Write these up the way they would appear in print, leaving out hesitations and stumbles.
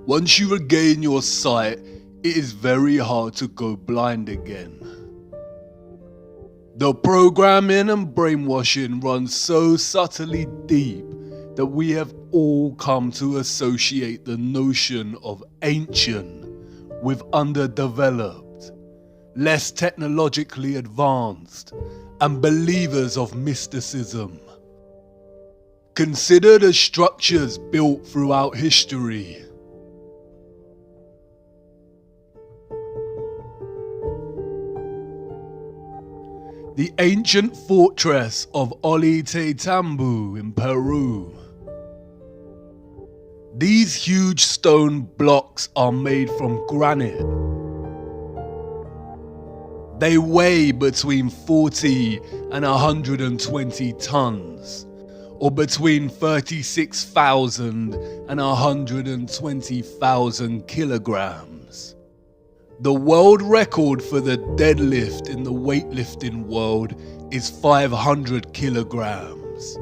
Once you regain your sight, it is very hard to go blind again. The programming and brainwashing runs so subtly deep that we have all come to associate the notion of ancient with underdeveloped, less technologically advanced, and believers of mysticism. Consider the structures built throughout history. The ancient fortress of Ollantaytambo in Peru. These huge stone blocks are made from granite. They weigh between 40 and 120 tons, or between 36,000 and 120,000 kilograms. The world record for the deadlift in the weightlifting world is 500 kilograms.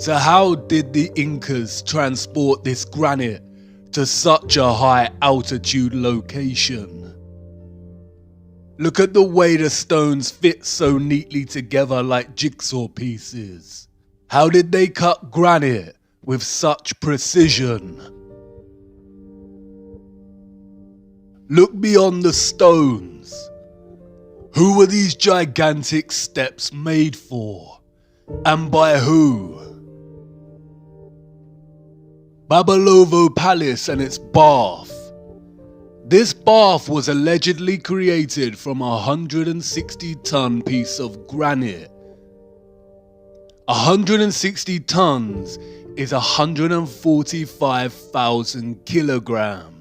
So how did the Incas transport this granite to such a high altitude location? Look at the way the stones fit so neatly together like jigsaw pieces. How did they cut granite with such precision? Look beyond the stones. Who were these gigantic steps made for? And by who? Babalovo Palace and its bath. This bath was allegedly created from a 160-ton piece of granite. 160 tons is 145,000 kilograms.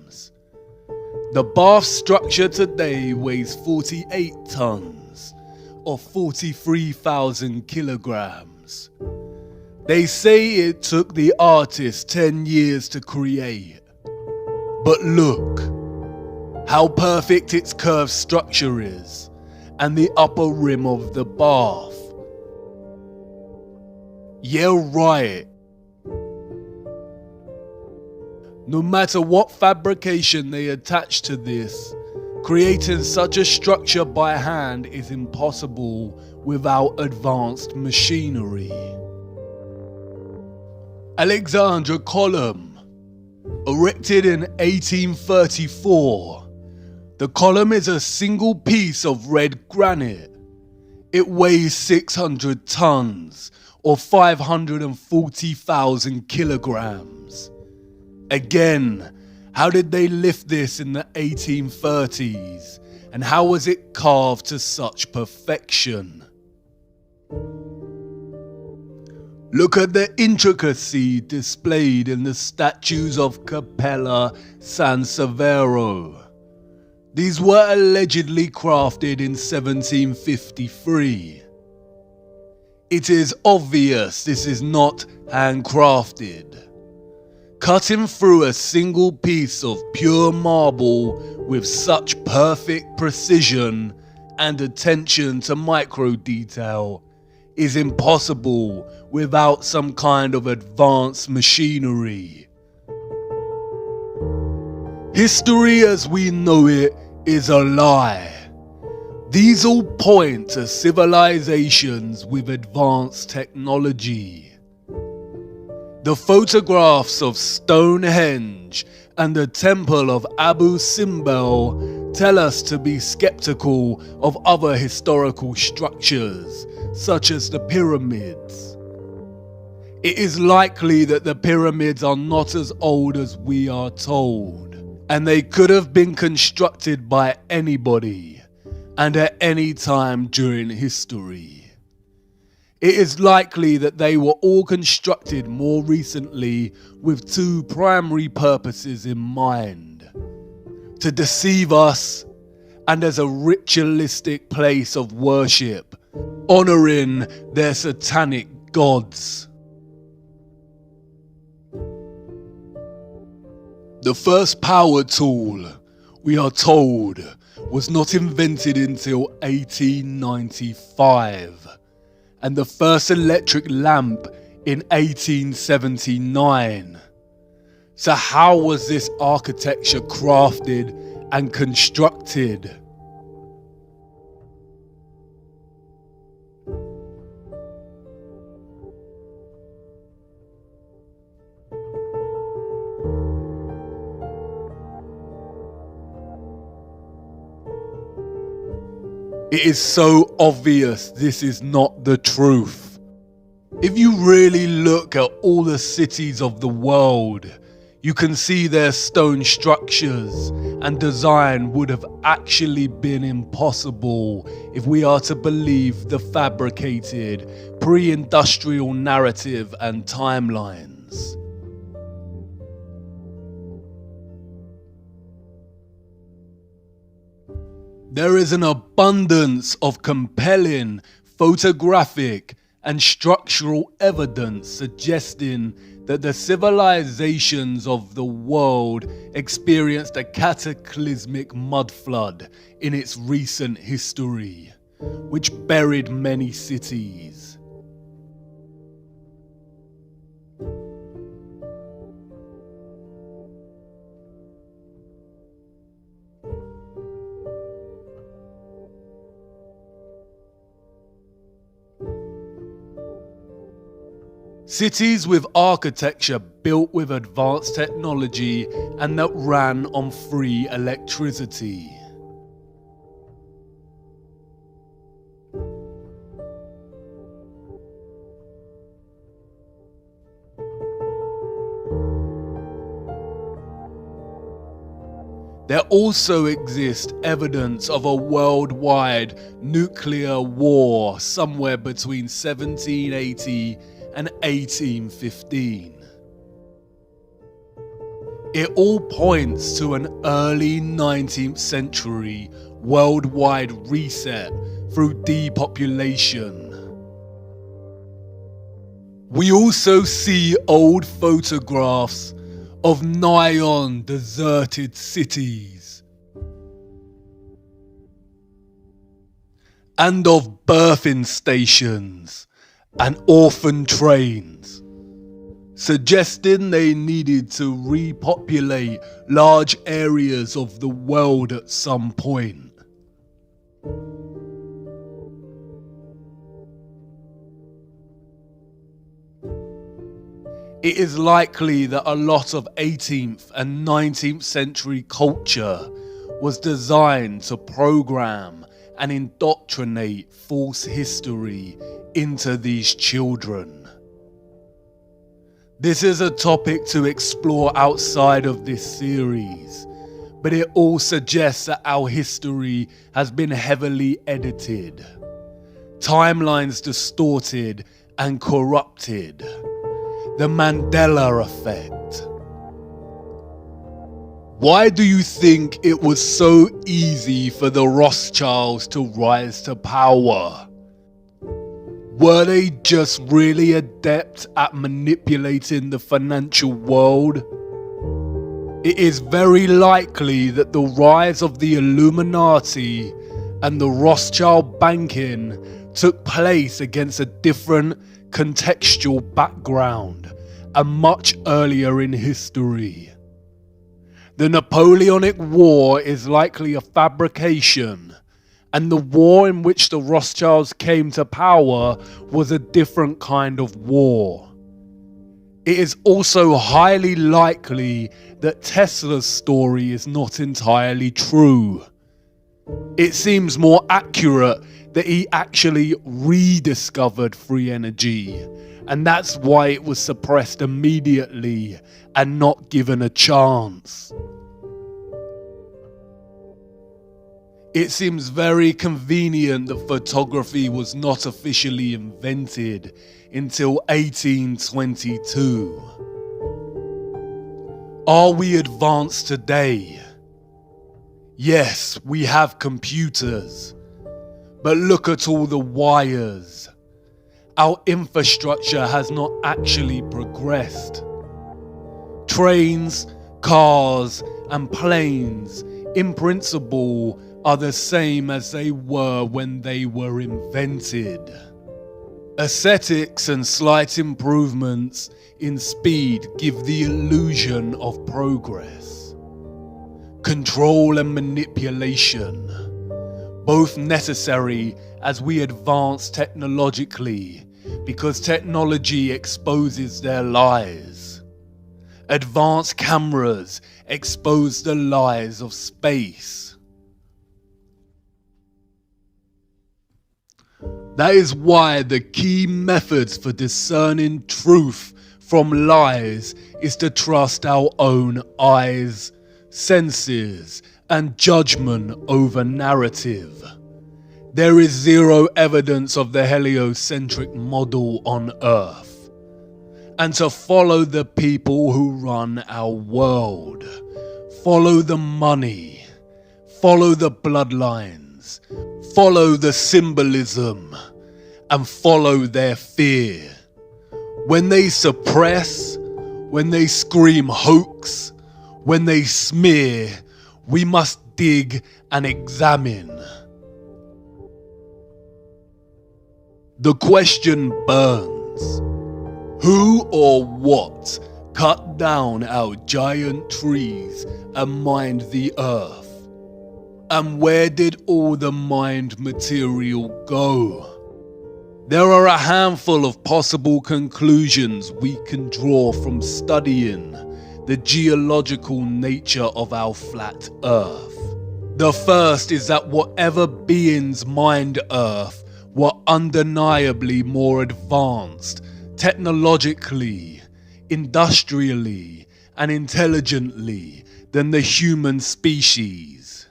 The bath structure today weighs 48 tons, or 43,000 kilograms. They say it took the artist 10 years to create. But look, how perfect its curved structure is, and the upper rim of the bath. Yeah, right. No matter what fabrication they attach to this, creating such a structure by hand is impossible without advanced machinery. Alexandra Column, erected in 1834. The column is a single piece of red granite. It weighs 600 tons, or 540,000 kilograms. Again, how did they lift this in the 1830s, and how was it carved to such perfection? Look at the intricacy displayed in the statues of Capella San Severo. These were allegedly crafted in 1753. It is obvious this is not handcrafted. Cutting through a single piece of pure marble with such perfect precision and attention to micro detail is impossible without some kind of advanced machinery. History as we know it is a lie. These all point to civilizations with advanced technology. The photographs of Stonehenge and the Temple of Abu Simbel tell us to be skeptical of other historical structures, such as the pyramids. It is likely that the pyramids are not as old as we are told, and they could have been constructed by anybody, and at any time during history. It is likely that they were all constructed more recently with two primary purposes in mind: to deceive us, and as a ritualistic place of worship, honoring their satanic gods. The first power tool, we are told, was not invented until 1895, and the first electric lamp in 1879. So how was this architecture crafted and constructed? It is so obvious this is not the truth. If you really look at all the cities of the world, you can see their stone structures and design would have actually been impossible if we are to believe the fabricated pre-industrial narrative and timelines. There is an abundance of compelling photographic and structural evidence suggesting that the civilizations of the world experienced a cataclysmic mud flood in its recent history, which buried many cities. Cities with architecture built with advanced technology and that ran on free electricity. There also exists evidence of a worldwide nuclear war somewhere between 1780 and 1815. It all points to an early 19th century worldwide reset through depopulation. We also see old photographs of nigh-on deserted cities and of birthing stations and orphan trains, suggesting they needed to repopulate large areas of the world at some point. It is likely that a lot of 18th and 19th century culture was designed to program and indoctrinate false history into these children. This is a topic to explore outside of this series, but it all suggests that our history has been heavily edited, timelines distorted and corrupted. The Mandela effect. Why do you think it was so easy for the Rothschilds to rise to power? Were they just really adept at manipulating the financial world? It is very likely that the rise of the Illuminati and the Rothschild banking took place against a different contextual background and much earlier in history. The Napoleonic War is likely a fabrication, and the war in which the Rothschilds came to power was a different kind of war. It is also highly likely that Tesla's story is not entirely true. It seems more accurate that he actually rediscovered free energy, and that's why it was suppressed immediately and not given a chance. It seems very convenient that photography was not officially invented until 1822. Are we advanced today? Yes, we have computers, but look at all the wires. Our infrastructure has not actually progressed. Trains, cars, and planes, in principle, are the same as they were when they were invented. Aesthetics and slight improvements in speed give the illusion of progress. Control and manipulation, both necessary as we advance technologically, because technology exposes their lies. Advanced cameras expose the lies of space. That is why the key methods for discerning truth from lies is to trust our own eyes, senses, and judgment over narrative. There is zero evidence of the heliocentric model on Earth. And to follow the people who run our world, follow the money, follow the bloodlines, follow the symbolism, and follow their fear. When they suppress, when they scream hoax, when they smear, we must dig and examine. The question burns. Who or what cut down our giant trees and mined the earth? And where did all the mined material go? There are a handful of possible conclusions we can draw from studying the geological nature of our flat Earth. The first is that whatever beings mined Earth were undeniably more advanced technologically, industrially, and intelligently than the human species.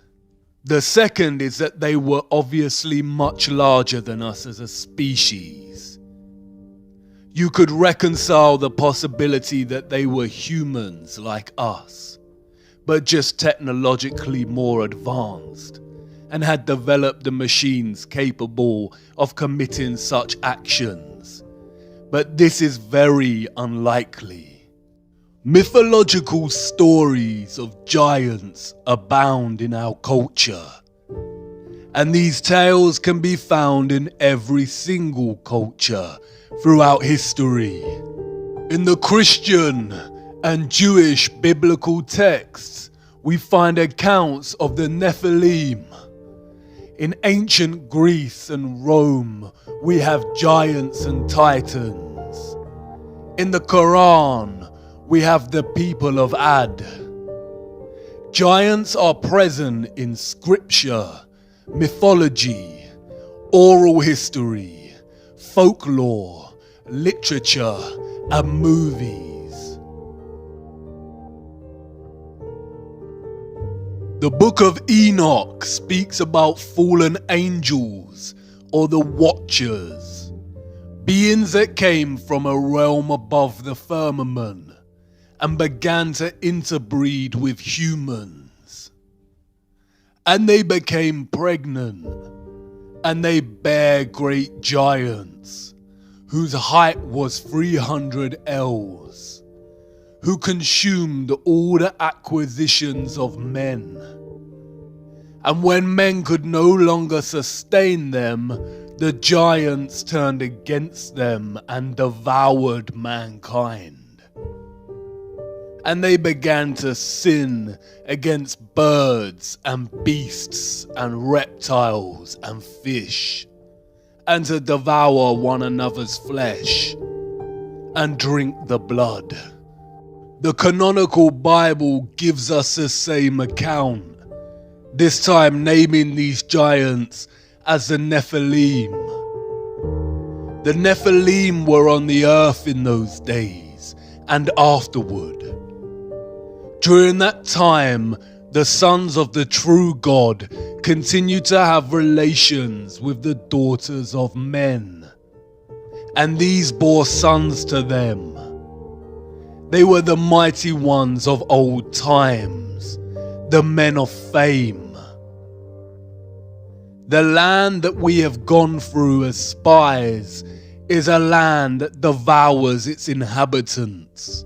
The second is that they were obviously much larger than us as a species. You could reconcile the possibility that they were humans like us, but just technologically more advanced, and had developed the machines capable of committing such actions. But this is very unlikely. Mythological stories of giants abound in our culture, and these tales can be found in every single culture throughout history. In the Christian and Jewish biblical texts, we find accounts of the Nephilim. In ancient Greece and Rome, we have giants and titans. In the Quran, we have the people of Ad. Giants are present in scripture, mythology, oral history, folklore, literature, and movies. The Book of Enoch speaks about fallen angels, or the Watchers, beings that came from a realm above the firmament and began to interbreed with humans. And they became pregnant, and they bare great giants, whose height was 300 ells, who consumed all the acquisitions of men. And when men could no longer sustain them, the giants turned against them and devoured mankind. And they began to sin against birds and beasts and reptiles and fish, and to devour one another's flesh and drink the blood. The canonical Bible gives us the same account, this time naming these giants as the Nephilim. The Nephilim were on the earth in those days and afterward. During that time, the sons of the true God continued to have relations with the daughters of men, and these bore sons to them. They were the mighty ones of old times, the men of fame. The land that we have gone through as spies is a land that devours its inhabitants.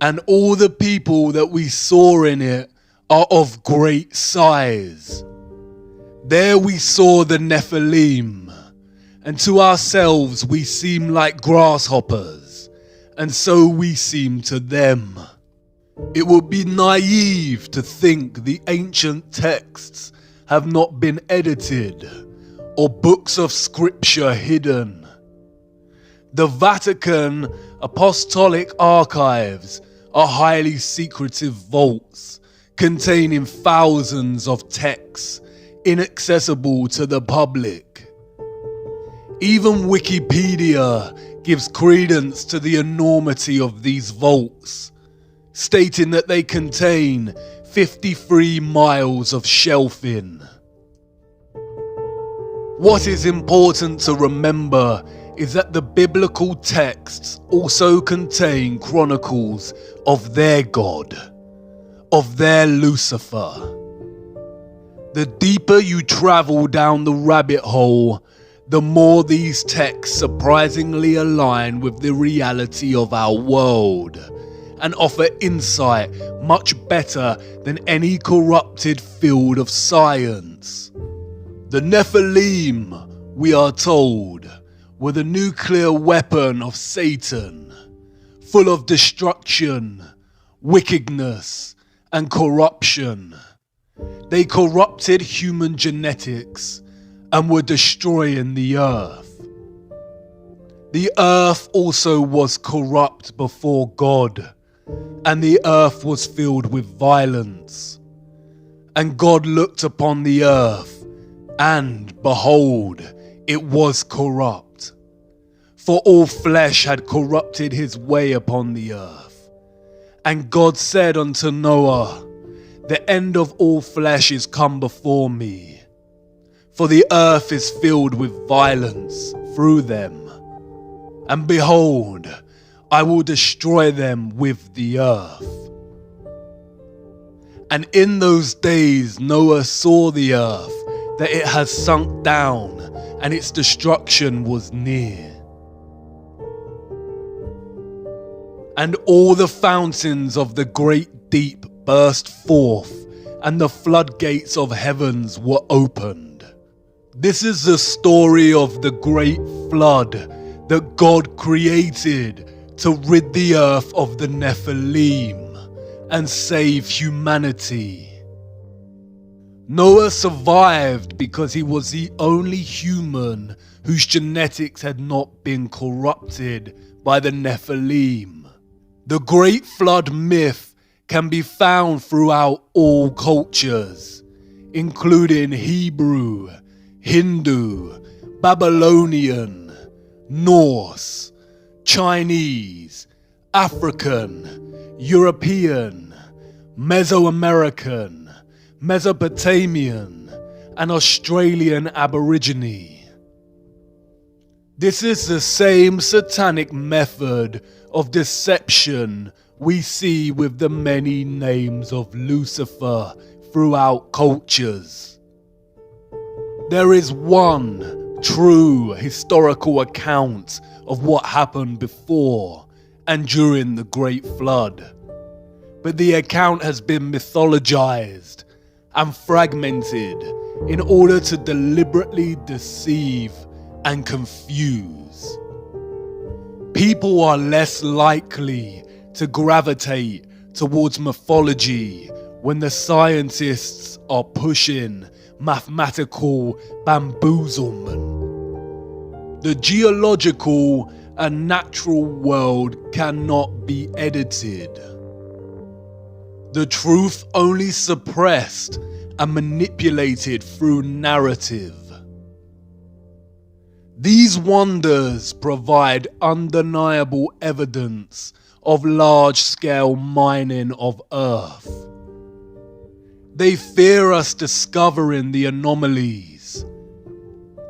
And all the people that we saw in it are of great size. There we saw the Nephilim, and to ourselves we seem like grasshoppers, and so we seem to them. It would be naive to think the ancient texts have not been edited, or books of scripture hidden. The Vatican Apostolic Archives are highly secretive vaults containing thousands of texts inaccessible to the public. Even Wikipedia gives credence to the enormity of these vaults, stating that they contain 53 miles of shelving. What is important to remember is that the biblical texts also contain chronicles of their God, of their Lucifer. The deeper you travel down the rabbit hole, the more these texts surprisingly align with the reality of our world and offer insight much better than any corrupted field of science. The Nephilim, we are told, were the nuclear weapon of Satan, full of destruction, wickedness, and corruption. They corrupted human genetics and were destroying the earth. The earth also was corrupt before God, and the earth was filled with violence. And God looked upon the earth, and behold, it was corrupt. For all flesh had corrupted his way upon the earth. And God said unto Noah, the end of all flesh is come before me, for the earth is filled with violence through them. And behold, I will destroy them with the earth. And in those days Noah saw the earth, that it has sunk down, and its destruction was near. And all the fountains of the great deep burst forth, and the floodgates of heavens were opened. This is the story of the great flood that God created to rid the earth of the Nephilim and save humanity. Noah survived because he was the only human whose genetics had not been corrupted by the Nephilim. The Great Flood myth can be found throughout all cultures, including Hebrew, Hindu, Babylonian, Norse, Chinese, African, European, Mesoamerican, Mesopotamian, and Australian Aborigine. This is the same satanic method of deception we see with the many names of Lucifer throughout cultures. There is one true historical account of what happened before and during the Great Flood, but the account has been mythologized and fragmented in order to deliberately deceive and confuse. People are less likely to gravitate towards mythology when the scientists are pushing mathematical bamboozlement. The geological and natural world cannot be edited. The truth only suppressed and manipulated through narrative. These wonders provide undeniable evidence of large-scale mining of Earth. They fear us discovering the anomalies,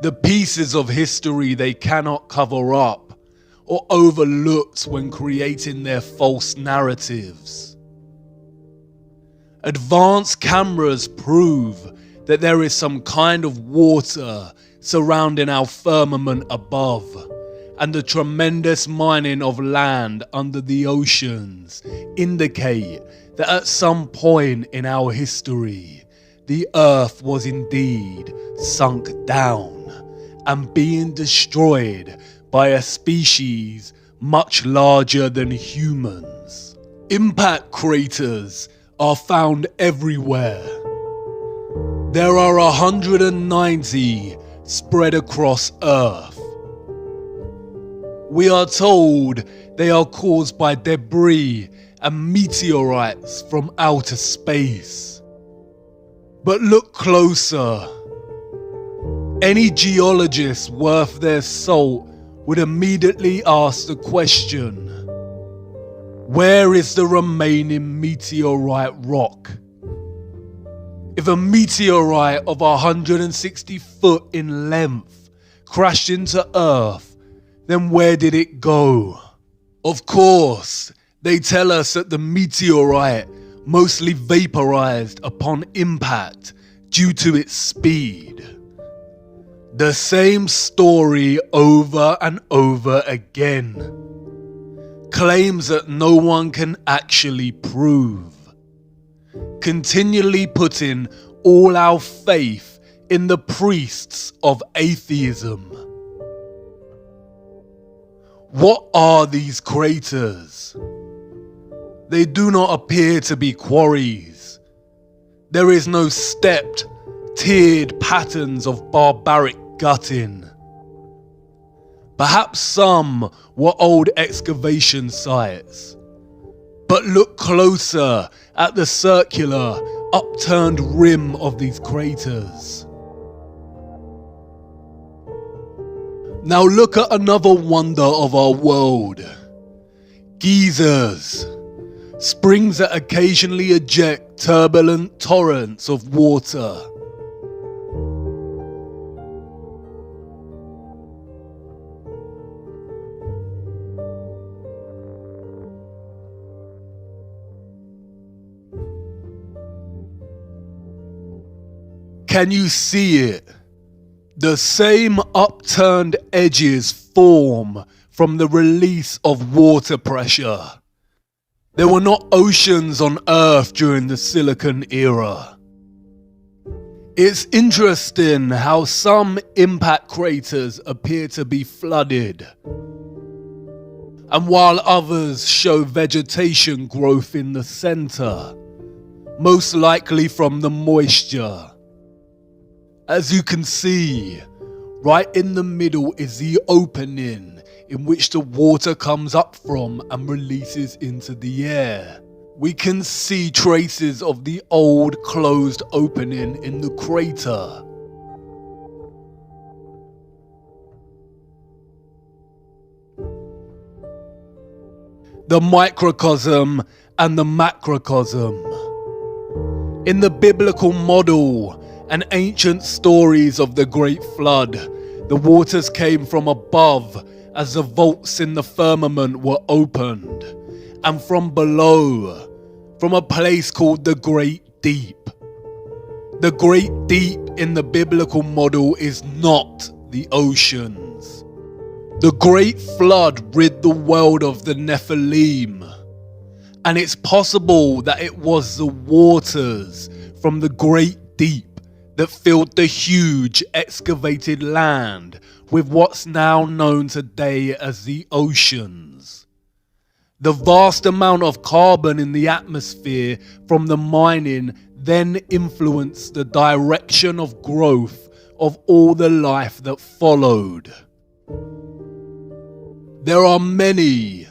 the pieces of history they cannot cover up or overlooked when creating their false narratives. Advanced cameras prove that there is some kind of water surrounding our firmament above, and the tremendous mining of land under the oceans indicate that at some point in our history, the earth was indeed sunk down and being destroyed by a species much larger than humans. Impact craters are found everywhere. There are 190 spread across Earth. We are told they are caused by debris and meteorites from outer space. But look closer. Any geologist worth their salt would immediately ask the question, where is the remaining meteorite rock? If a meteorite of 160 foot in length crashed into Earth, then where did it go? Of course, they tell us that the meteorite mostly vaporized upon impact due to its speed. The same story over and over again. Claims that no one can actually prove. Continually putting all our faith in the priests of atheism. What are these craters? They do not appear to be quarries. There is no stepped, tiered patterns of barbaric gutting. Perhaps some were old excavation sites. But look closer at the circular, upturned rim of these craters. Now look at another wonder of our world. Geysers. Springs that occasionally eject turbulent torrents of water. Can you see it? The same upturned edges form from the release of water pressure. There were not oceans on Earth during the Silicon era. It's interesting how some impact craters appear to be flooded, and while others show vegetation growth in the center, most likely from the moisture. As you can see, right in the middle is the opening in which the water comes up from and releases into the air. We can see traces of the old closed opening in the crater. The microcosm and the macrocosm. In the biblical model and ancient stories of the Great Flood, the waters came from above as the vaults in the firmament were opened, and from below, from a place called the Great Deep. The Great Deep in the biblical model is not the oceans. The Great Flood rid the world of the Nephilim, and it's possible that it was the waters from the Great Deep that filled the huge excavated land with what's now known today as the oceans. The vast amount of carbon in the atmosphere from the mining then influenced the direction of growth of all the life that followed. There are many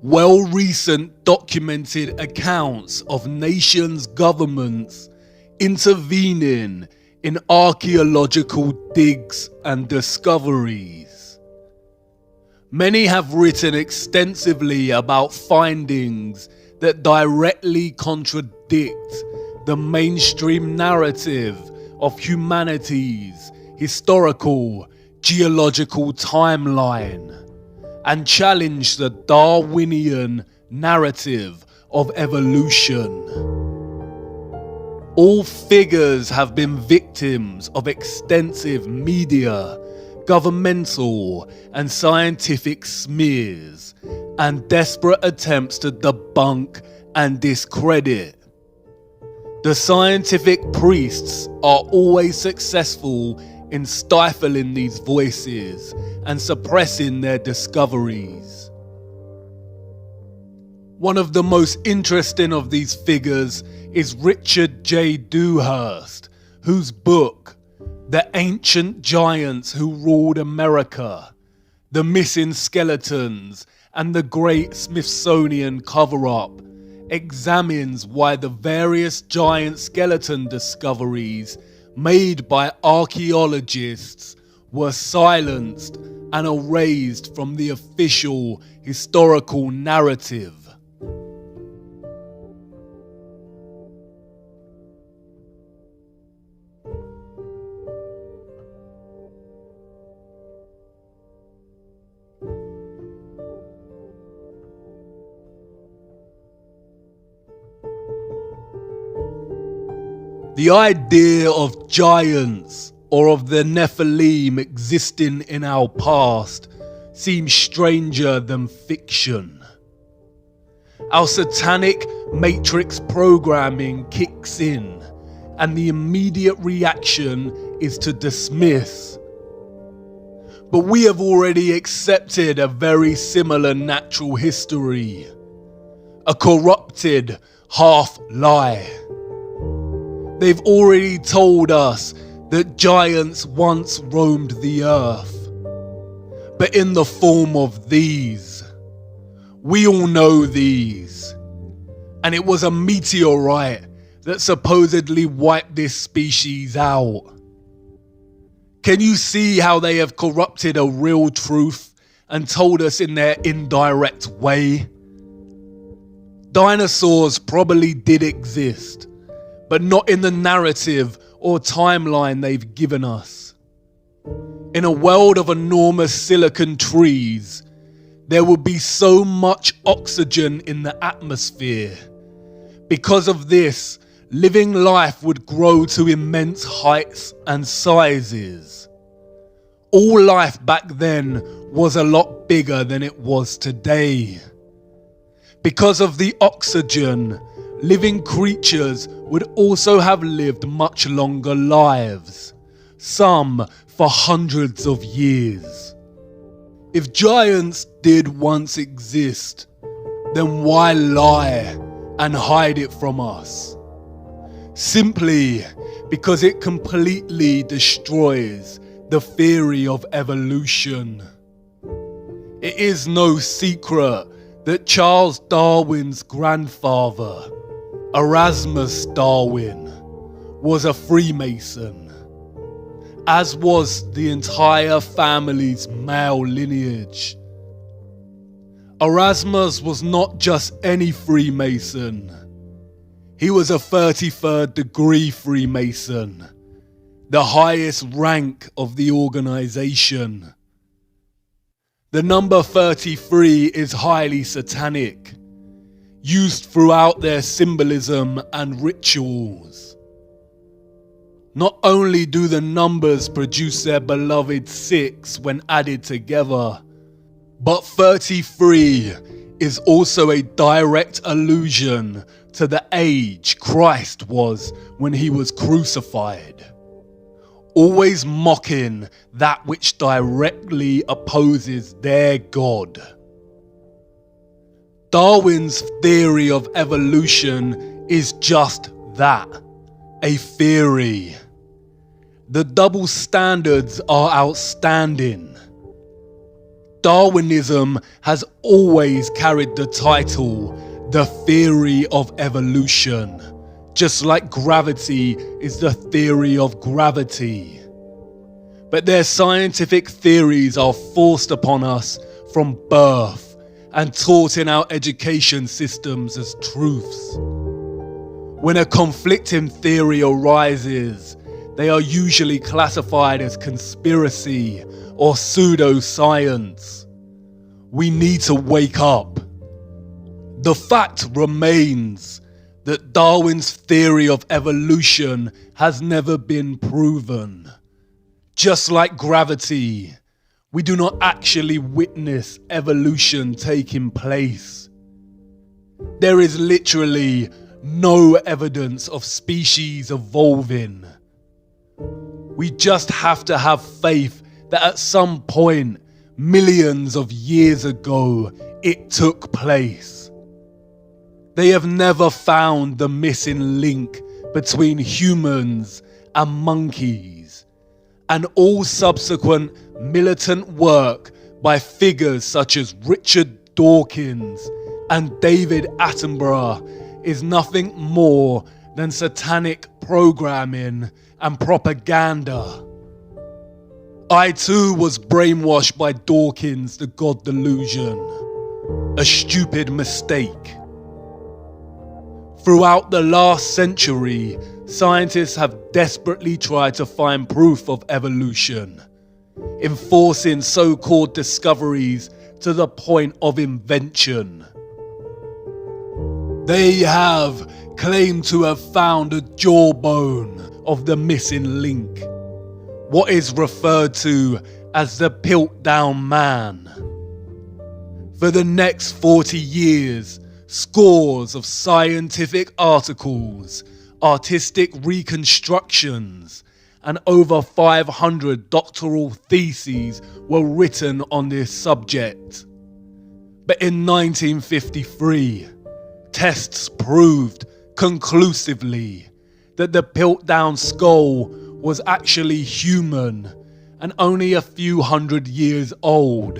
recent documented accounts of nations' governments intervening in archaeological digs and discoveries. Many have written extensively about findings that directly contradict the mainstream narrative of humanity's historical geological timeline and challenge the Darwinian narrative of evolution. All figures have been victims of extensive media, governmental and scientific smears, and desperate attempts to debunk and discredit. The scientific priests are always successful in stifling these voices and suppressing their discoveries. One of the most interesting of these figures is Richard J. Dewhurst, whose book, The Ancient Giants Who Ruled America, The Missing Skeletons, and the Great Smithsonian Cover-Up, examines why the various giant skeleton discoveries made by archaeologists were silenced and erased from the official historical narrative. The idea of giants or of the Nephilim existing in our past seems stranger than fiction. Our satanic matrix programming kicks in, and the immediate reaction is to dismiss. But we have already accepted a very similar natural history, a corrupted half-lie. They've already told us that giants once roamed the earth, but in the form of these. We all know these. And it was a meteorite that supposedly wiped this species out. Can you see how they have corrupted a real truth and told us in their indirect way? Dinosaurs probably did exist, but not in the narrative or timeline they've given us. In a world of enormous silicon trees, there would be so much oxygen in the atmosphere. Because of this, living life would grow to immense heights and sizes. All life back then was a lot bigger than it was today. Because of the oxygen, living creatures would also have lived much longer lives, some for hundreds of years. If giants did once exist, then why lie and hide it from us? Simply because it completely destroys the theory of evolution. It is no secret that Charles Darwin's grandfather, Erasmus Darwin, was a Freemason, as was the entire family's male lineage. Erasmus was not just any Freemason. He was a 33rd degree Freemason, the highest rank of the organization. The number 33 is highly satanic, used throughout their symbolism and rituals. Not only do the numbers produce their beloved 6 when added together, but 33 is also a direct allusion to the age Christ was when he was crucified, always mocking that which directly opposes their God. Darwin's theory of evolution is just that, a theory. The double standards are outstanding. Darwinism has always carried the title, the theory of evolution, just like gravity is the theory of gravity. But their scientific theories are forced upon us from birth and taught in our education systems as truths. When a conflicting theory arises, they are usually classified as conspiracy or pseudoscience. We need to wake up. The fact remains that Darwin's theory of evolution has never been proven. Just like gravity, we do not actually witness evolution taking place. There is literally no evidence of species evolving. We just have to have faith that at some point, millions of years ago, it took place. They have never found the missing link between humans and monkeys, and all subsequent militant work by figures such as Richard Dawkins and David Attenborough is nothing more than satanic programming and propaganda. I too was brainwashed by Dawkins' The God Delusion, a stupid mistake. Throughout the last century, scientists have desperately tried to find proof of evolution, enforcing so-called discoveries to the point of invention. They have claimed to have found a jawbone of the missing link, what is referred to as the Piltdown Man. For the next 40 years, scores of scientific articles, artistic reconstructions, and over 500 doctoral theses were written on this subject. But in 1953, tests proved conclusively that the Piltdown skull was actually human and only a few hundred years old,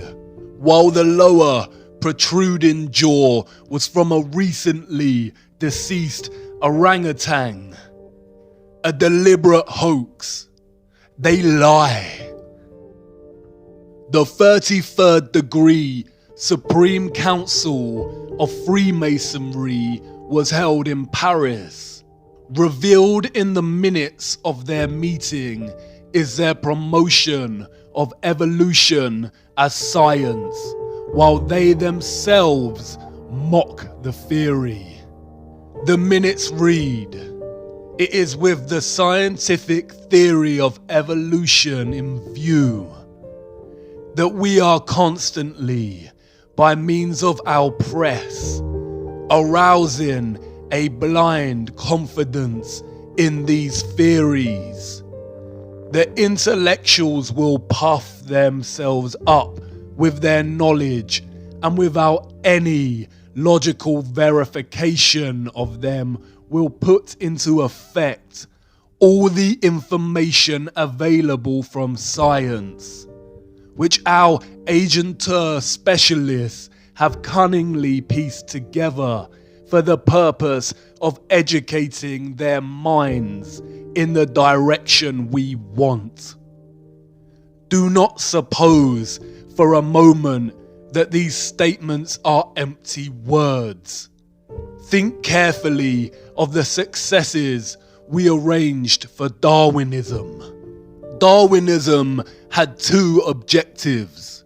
while the lower protruding jaw was from a recently deceased orangutan. A deliberate hoax. They lie. The 33rd degree Supreme Council of Freemasonry was held in Paris. Revealed in the minutes of their meeting is their promotion of evolution as science, while they themselves mock the theory. The minutes read, "It is with the scientific theory of evolution in view that we are constantly, by means of our press, arousing a blind confidence in these theories. The intellectuals will puff themselves up with their knowledge, and without any logical verification of them will put into effect all the information available from science, which our agenteur specialists have cunningly pieced together for the purpose of educating their minds in the direction we want. Do not suppose for a moment that these statements are empty words. Think carefully of the successes we arranged for Darwinism. Darwinism had two objectives.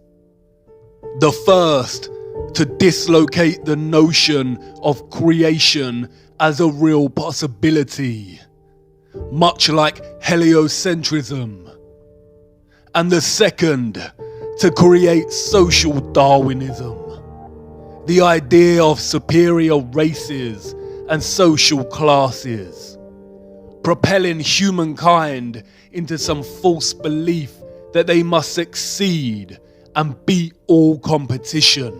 The first, to dislocate the notion of creation as a real possibility, much like heliocentrism. And the second, to create social Darwinism, the idea of superior races and social classes, propelling humankind into some false belief that they must succeed and beat all competition.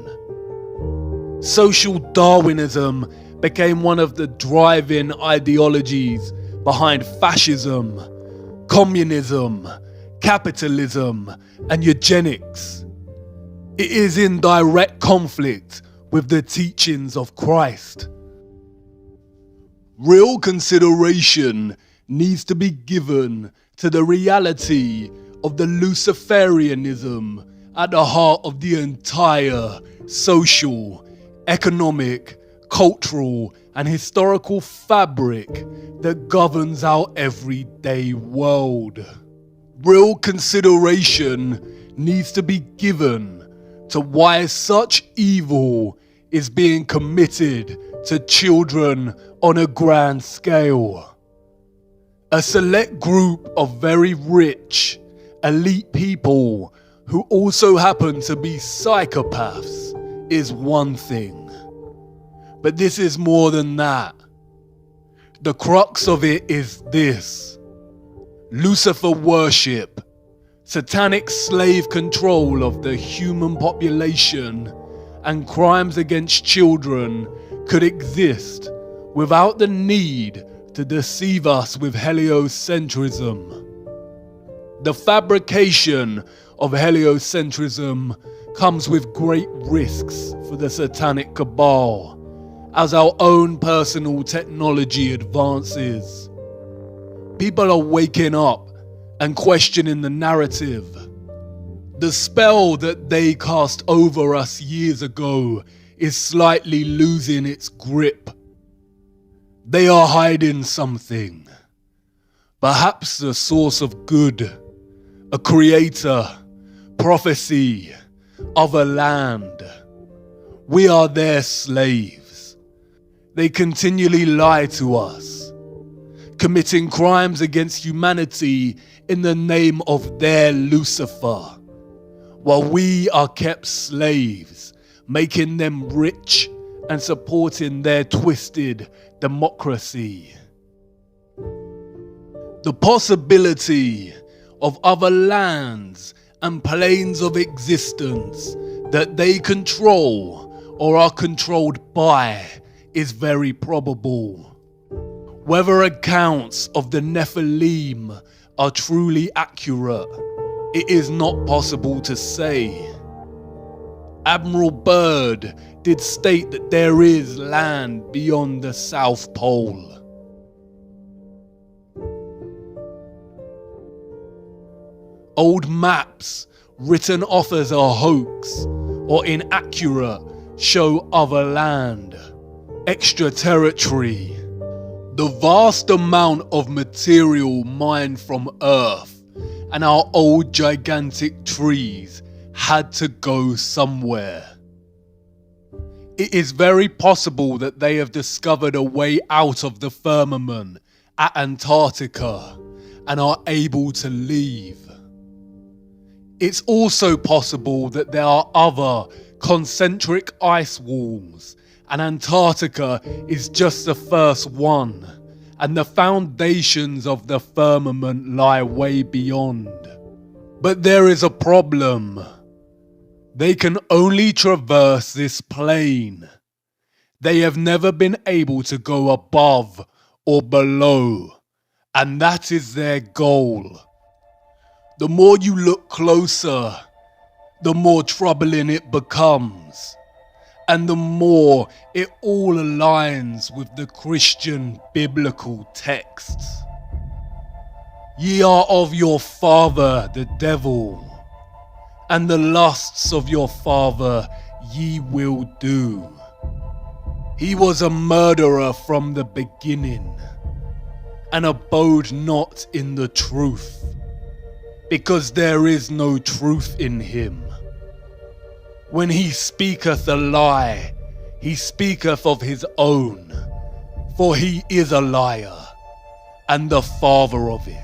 Social Darwinism became one of the driving ideologies behind fascism, communism, capitalism, and eugenics. It is in direct conflict with the teachings of Christ. Real consideration needs to be given to the reality of the Luciferianism at the heart of the entire social, economic, cultural, and historical fabric that governs our everyday world. Real consideration needs to be given to why such evil is being committed to children on a grand scale. A select group of very rich, elite people who also happen to be psychopaths is one thing. But this is more than that. The crux of it is this. Lucifer worship, satanic slave control of the human population, and crimes against children could exist without the need to deceive us with heliocentrism. The fabrication of heliocentrism comes with great risks for the satanic cabal as our own personal technology advances. People are waking up and questioning the narrative. The spell that they cast over us years ago is slightly losing its grip. They are hiding something. Perhaps the source of good, a creator, prophecy, of a land. We are their slaves. They continually lie to us, committing crimes against humanity in the name of their Lucifer, while we are kept slaves, making them rich and supporting their twisted democracy. The possibility of other lands and planes of existence that they control or are controlled by is very probable. Whether accounts of the Nephilim are truly accurate, it is not possible to say. Admiral Byrd did state that there is land beyond the South Pole. Old maps written off as a hoax or inaccurate show other land, extra territory. The vast amount of material mined from Earth and our old gigantic trees had to go somewhere. It is very possible that they have discovered a way out of the firmament at Antarctica and are able to leave. It's also possible that there are other concentric ice walls, and Antarctica is just the first one, and the foundations of the firmament lie way beyond. But there is a problem. They can only traverse this plane. They have never been able to go above or below, and that is their goal. The more you look closer, the more troubling it becomes, and the more it all aligns with the Christian biblical texts. Ye are of your father the devil, and the lusts of your father ye will do. He was a murderer from the beginning, and abode not in the truth, because there is no truth in him. When he speaketh a lie, he speaketh of his own, for he is a liar, and the father of it.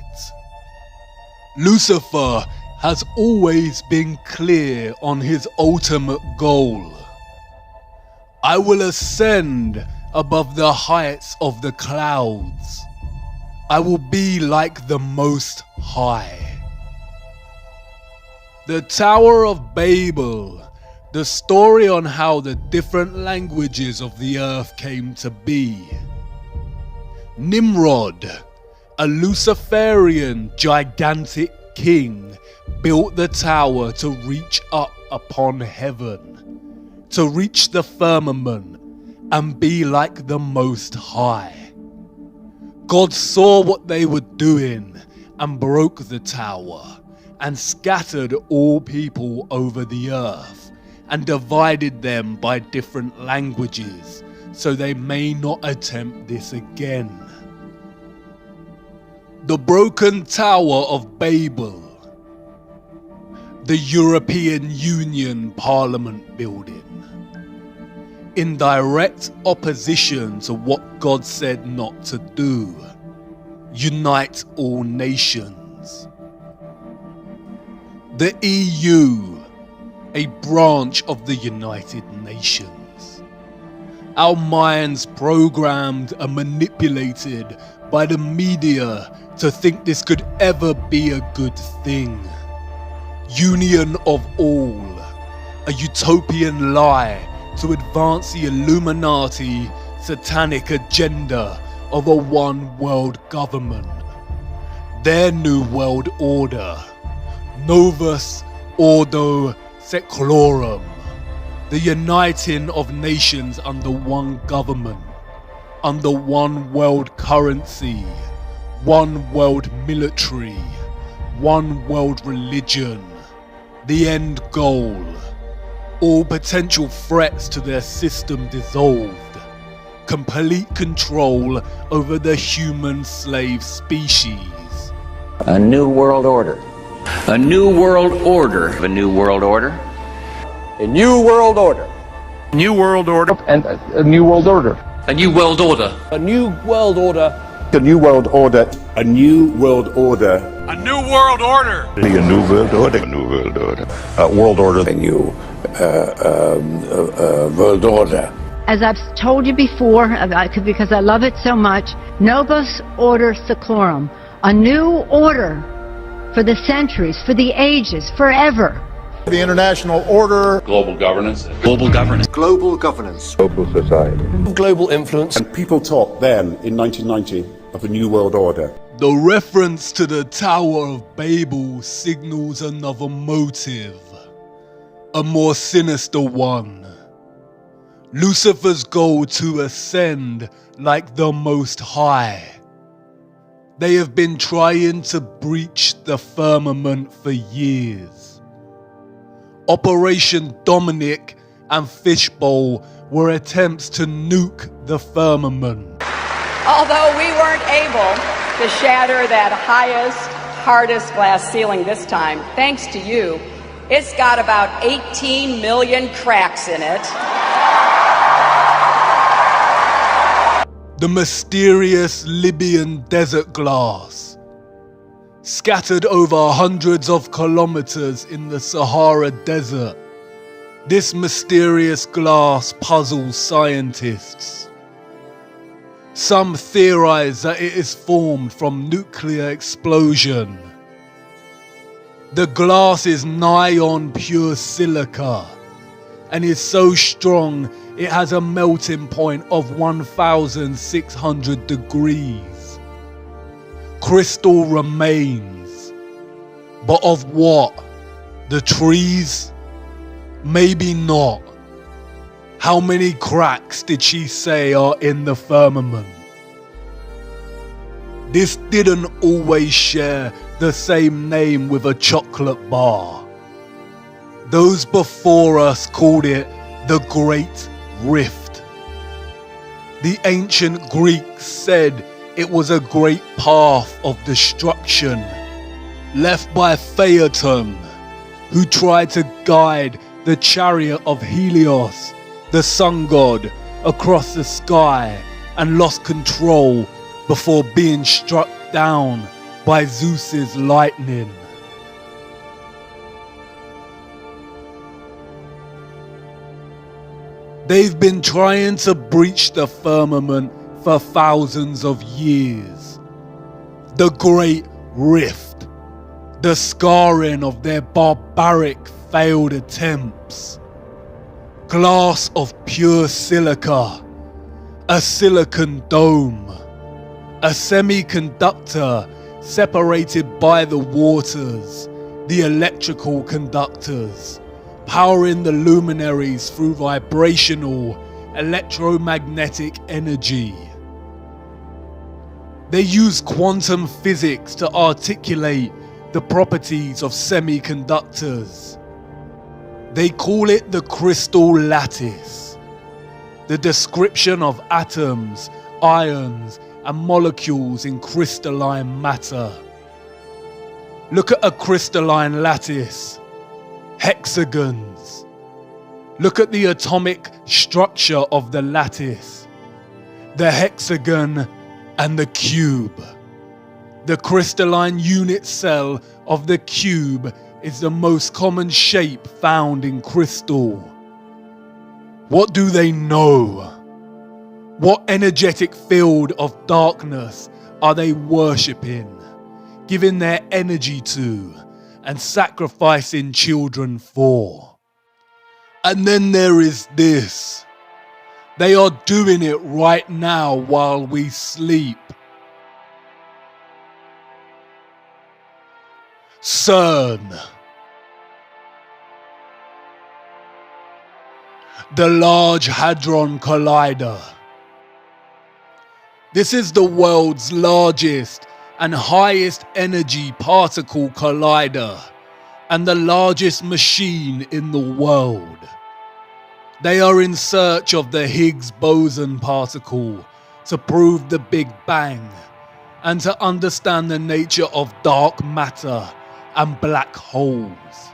Lucifer has always been clear on his ultimate goal. I will ascend above the heights of the clouds. I will be like the Most High. The Tower of Babel, the story on how the different languages of the earth came to be. Nimrod, a Luciferian gigantic king, built the tower to reach up upon heaven, to reach the firmament and be like the Most High. God saw what they were doing and broke the tower and scattered all people over the earth and divided them by different languages so they may not attempt this again. The broken Tower of Babel, the European Union Parliament building, in direct opposition to what God said not to do, unite all nations. The EU, a branch of the United Nations. Our minds programmed and manipulated by the media to think this could ever be a good thing. Union of all, a utopian lie to advance the Illuminati satanic agenda of a one world government. Their new world order, Novus Ordo Seclorum, the uniting of nations under one government, under one world currency, one world military, one world religion. The end goal, all potential threats to their system dissolved. Complete control over the human slave species. A new world order. A new world order. A new world order. A new world order. New world order. And a new world order. A new world order. A new world order. A new world order. A new world order. A new world order. A new world order. A new world order. World order. A new world order. As I've told you before, because I love it so much, Novus Ordo Seclorum, a new order for the centuries, for the ages, forever. The international order. Global governance. Global governance. Global governance. Global society. Global influence. And people talked then, in 1990, of a new world order. The reference to the Tower of Babel signals another motive, a more sinister one. Lucifer's goal to ascend like the Most High. They have been trying to breach the firmament for years. Operation Dominic and Fishbowl were attempts to nuke the firmament. Although we weren't able to shatter that highest, hardest glass ceiling this time, thanks to you, it's got about 18 million cracks in it. The mysterious Libyan desert glass, scattered over hundreds of kilometers in the Sahara Desert. This mysterious glass puzzles scientists. Some theorize that it is formed from nuclear explosion. The glass is nigh on pure silica and is so strong it has a melting point of 1,600 degrees. Crystal remains. But of what? The trees? Maybe not. How many cracks did she say are in the firmament? This didn't always share the same name with a chocolate bar. Those before us called it the Great Rift. The ancient Greeks said it was a great path of destruction left by Phaeton, who tried to guide the chariot of Helios, the sun god, across the sky and lost control before being struck down by Zeus's lightning. They've been trying to breach the firmament for thousands of years. The Great Rift, the scarring of their barbaric failed attempts. Glass of pure silica, a silicon dome, a semiconductor separated by the waters, the electrical conductors, powering the luminaries through vibrational electromagnetic energy. They use quantum physics to articulate the properties of semiconductors. They call it the crystal lattice, the description of atoms, ions, and molecules in crystalline matter. Look at a crystalline lattice. Hexagons. Look at the atomic structure of the lattice, the hexagon and the cube. The crystalline unit cell of the cube is the most common shape found in crystal. What do they know? What energetic field of darkness are they worshipping, giving their energy to, and sacrificing children for? And then there is this. They are doing it right now while we sleep. CERN. The Large Hadron Collider. This is the world's largest and highest energy particle collider and the largest machine in the world. They are in search of the Higgs boson particle to prove the Big Bang and to understand the nature of dark matter and black holes.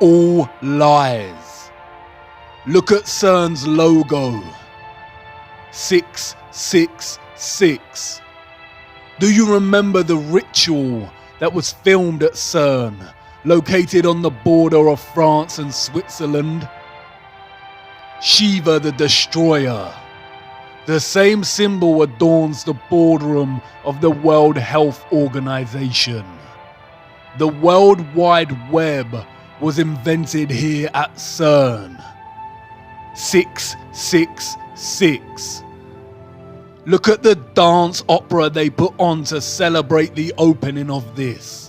All lies. Look at CERN's logo. 666. Do you remember the ritual that was filmed at CERN, located on the border of France and Switzerland? Shiva the Destroyer. The same symbol adorns the boardroom of the World Health Organization. The World Wide Web was invented here at CERN. 666. Look at the dance opera they put on to celebrate the opening of this.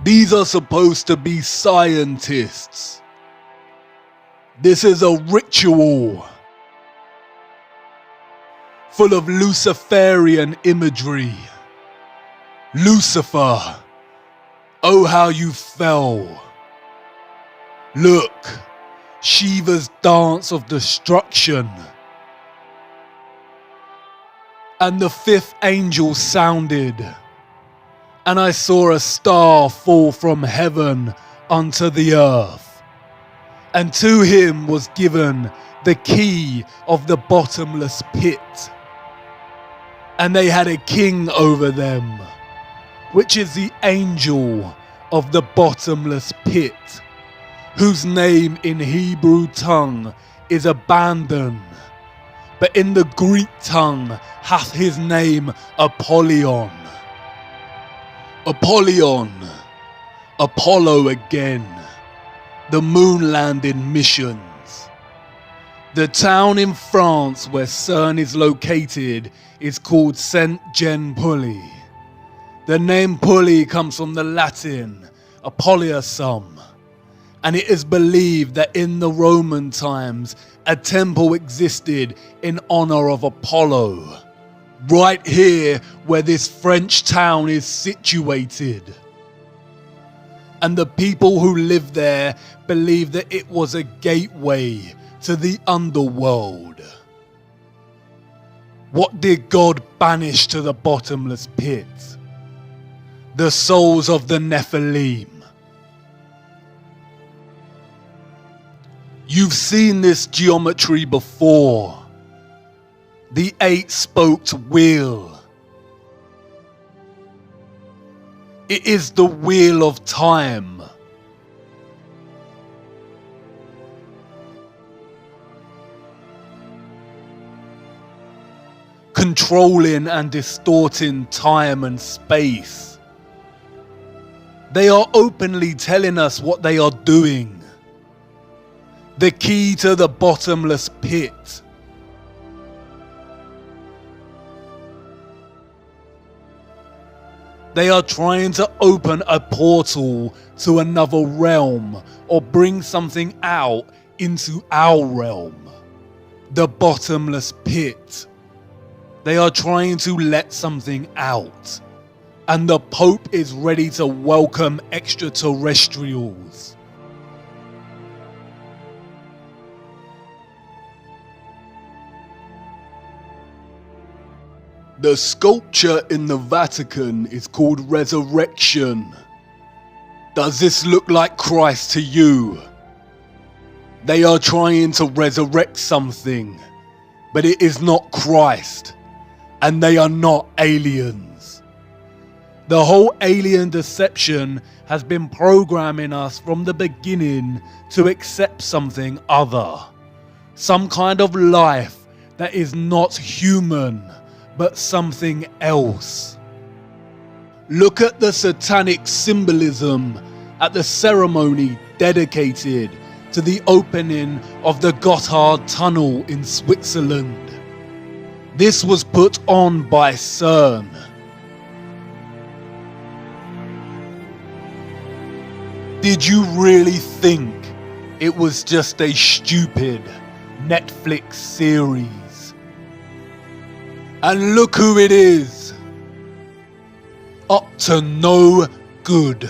These are supposed to be scientists. This is a ritual full of Luciferian imagery. Lucifer, oh how you fell. Look, Shiva's dance of destruction. And the fifth angel sounded, and I saw a star fall from heaven unto the earth, and to him was given the key of the bottomless pit. And they had a king over them, which is the angel of the bottomless pit, whose name in Hebrew tongue is Abaddon, but in the Greek tongue hath his name Apollyon. Apollyon, Apollo again, the moon landing missions. The town in France where CERN is located is called Saint-Jean-Pied. The name Pied comes from the Latin Apollyasum, and it is believed that in the Roman times a temple existed in honor of Apollo, right here where this French town is situated. And the people who live there believe that it was a gateway to the underworld. What did God banish to the bottomless pit? The souls of the Nephilim. You've seen this geometry before. The 8-spoked wheel. It is the wheel of time. Controlling and distorting time and space. They are openly telling us what they are doing. The key to the bottomless pit. They are trying to open a portal to another realm or bring something out into our realm. The bottomless pit. They are trying to let something out. And the Pope is ready to welcome extraterrestrials. The sculpture in the Vatican is called Resurrection. Does this look like Christ to you? They are trying to resurrect something, but it is not Christ, and they are not aliens. The whole alien deception has been programming us from the beginning to accept something other. Some kind of life that is not human, but something else. Look at the satanic symbolism at the ceremony dedicated to the opening of the Gotthard Tunnel in Switzerland. This was put on by CERN. Did you really think it was just a stupid Netflix series? And look who it is. Up to no good.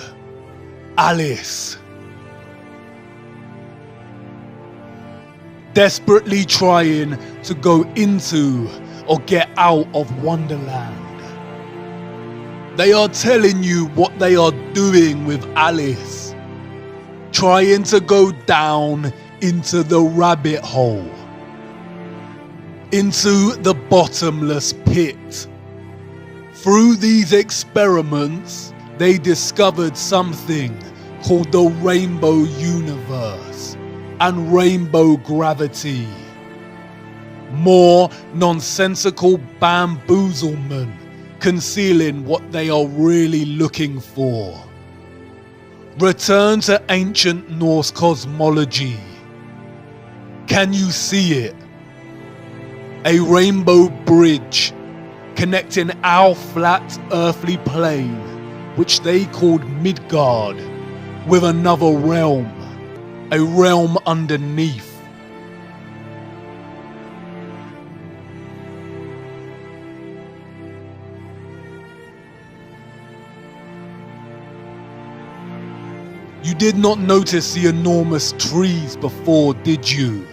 Alice. Desperately trying to go into or get out of Wonderland. They are telling you what they are doing with Alice. Trying to go down into the rabbit hole. Into the bottomless pit. Through these experiments, they discovered something called the Rainbow Universe and Rainbow Gravity. More nonsensical bamboozlement concealing what they are really looking for. Return to ancient Norse cosmology. Can you see it? A rainbow bridge connecting our flat earthly plane, which they called Midgard, with another realm, a realm underneath. You did not notice the enormous trees before, did you?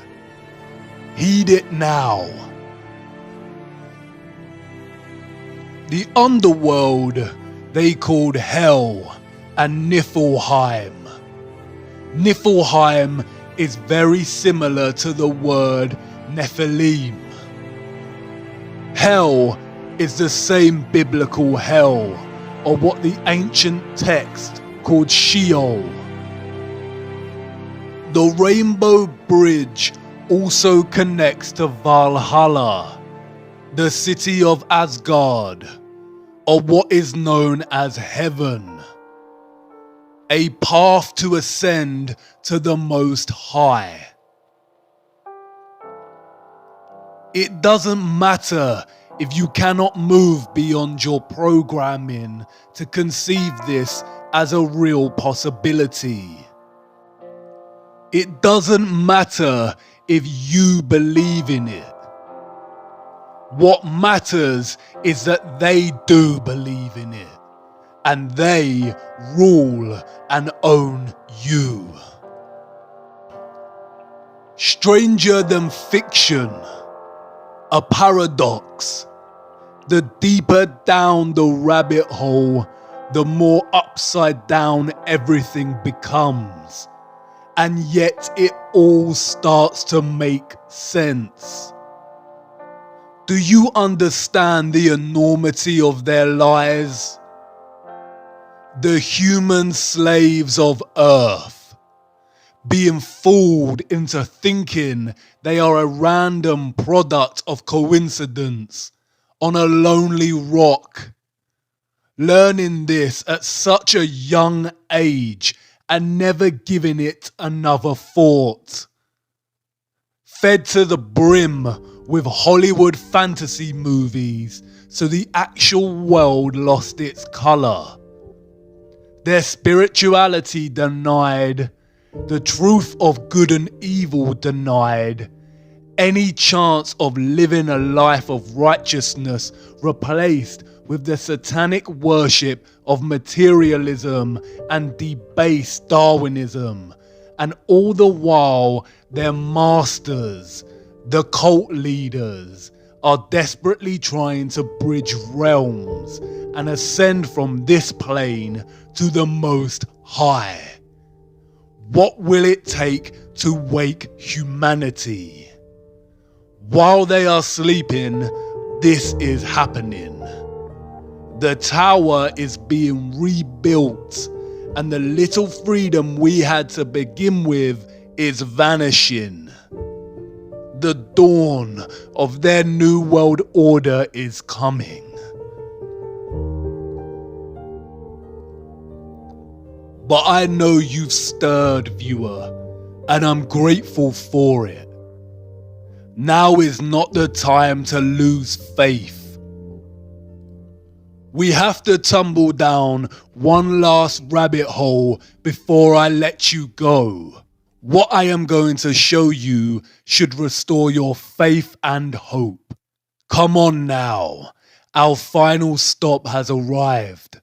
Heed it now. The underworld they called Hell and Niflheim. Niflheim is very similar to the word Nephilim. Hell is the same biblical hell, or what the ancient text called Sheol. The Rainbow Bridge also connects to Valhalla, the city of Asgard, or what is known as Heaven, a path to ascend to the Most High. It doesn't matter if you cannot move beyond your programming to conceive this as a real possibility. It doesn't matter if you believe in it. What matters is that they do believe in it, and they rule and own you. Stranger than fiction, a paradox. The deeper down the rabbit hole, the more upside down everything becomes. and yet it all starts to make sense. Do you understand the enormity of their lies? The human slaves of Earth, being fooled into thinking they are a random product of coincidence on a lonely rock. Learning this at such a young age and never giving it another thought. Fed to the brim with Hollywood fantasy movies, so the actual world lost its colour. Their spirituality denied, the truth of good and evil denied, any chance of living a life of righteousness replaced with the satanic worship of materialism and debased Darwinism, and all the while their masters, the cult leaders, are desperately trying to bridge realms and ascend from this plane to the Most High. What will it take to wake humanity? While they are sleeping, this is happening. The tower is being rebuilt, and the little freedom we had to begin with is vanishing. The dawn of their new world order is coming. But I know you've stirred, viewer, and I'm grateful for it. Now is not the time to lose faith. We have to tumble down one last rabbit hole before I let you go. What I am going to show you should restore your faith and hope. Come on now, our final stop has arrived.